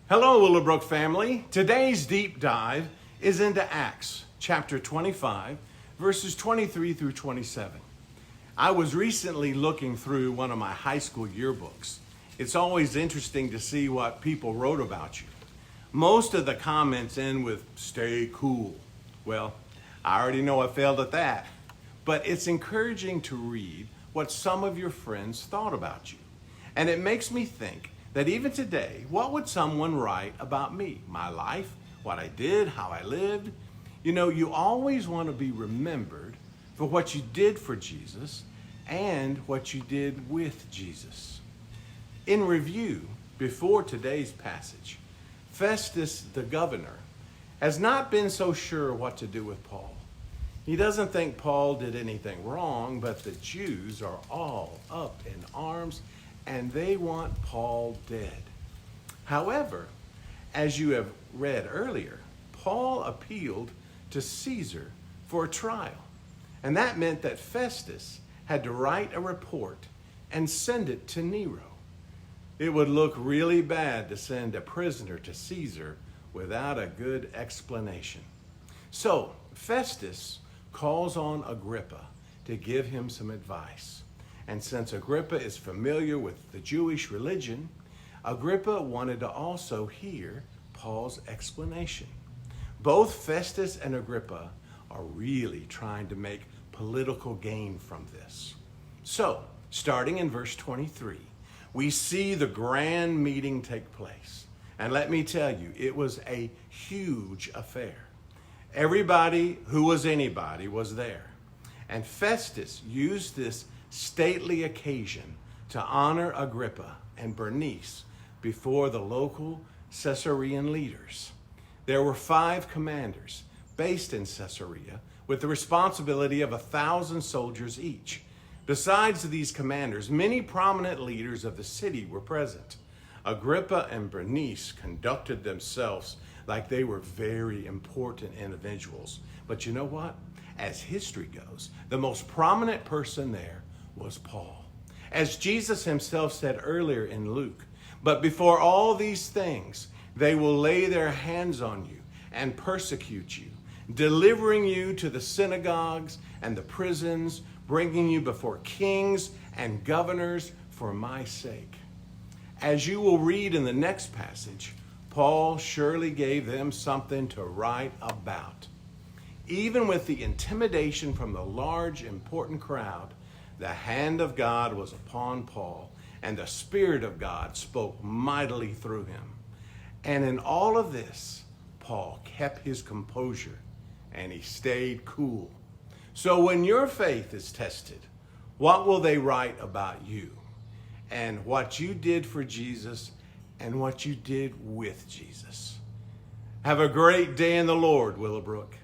Hello, Willowbrook family. Today's deep dive is into Acts chapter 25, verses 23 through 27. I was recently looking through one of my high school yearbooks. It's always interesting to see what people wrote about you. Most of the comments end with, "Stay cool." Well, I already know I failed at that. But it's encouraging to read what some of your friends thought about you. And it makes me think that even today, what would someone write about me, my life, what I did, how I lived? You always want to be remembered for what you did for Jesus and what you did with Jesus. In review, before today's passage, Festus, the governor, has not been so sure what to do with Paul. He doesn't think Paul did anything wrong, but the Jews are all up in arms and they want Paul dead. However, as you have read earlier, Paul appealed to Caesar for a trial. And that meant that Festus had to write a report and send it to Nero. It would look really bad to send a prisoner to Caesar without a good explanation. So Festus calls on Agrippa to give him some advice. And since Agrippa is familiar with the Jewish religion, Agrippa wanted to also hear Paul's explanation. Both Festus and Agrippa are really trying to make political gain from this. So, starting in verse 23, we see the grand meeting take place. And let me tell you, it was a huge affair. Everybody who was anybody was there. And Festus used this stately occasion to honor Agrippa and Bernice before the local Caesarean leaders. There were 5 commanders based in Caesarea with the responsibility of 1,000 soldiers each. Besides these commanders, many prominent leaders of the city were present. Agrippa and Bernice conducted themselves like they were very important individuals. But you know what? As history goes, the most prominent person there was Paul. As Jesus himself said earlier in Luke, "But before all these things, they will lay their hands on you and persecute you, delivering you to the synagogues and the prisons, bringing you before kings and governors for my sake." As you will read in the next passage, Paul surely gave them something to write about. Even with the intimidation from the large, important crowd, the hand of God was upon Paul, and the Spirit of God spoke mightily through him. And in all of this, Paul kept his composure, and he stayed cool. So when your faith is tested, what will they write about you? And what you did for Jesus and what you did with Jesus. Have a great day in the Lord, Willowbrook.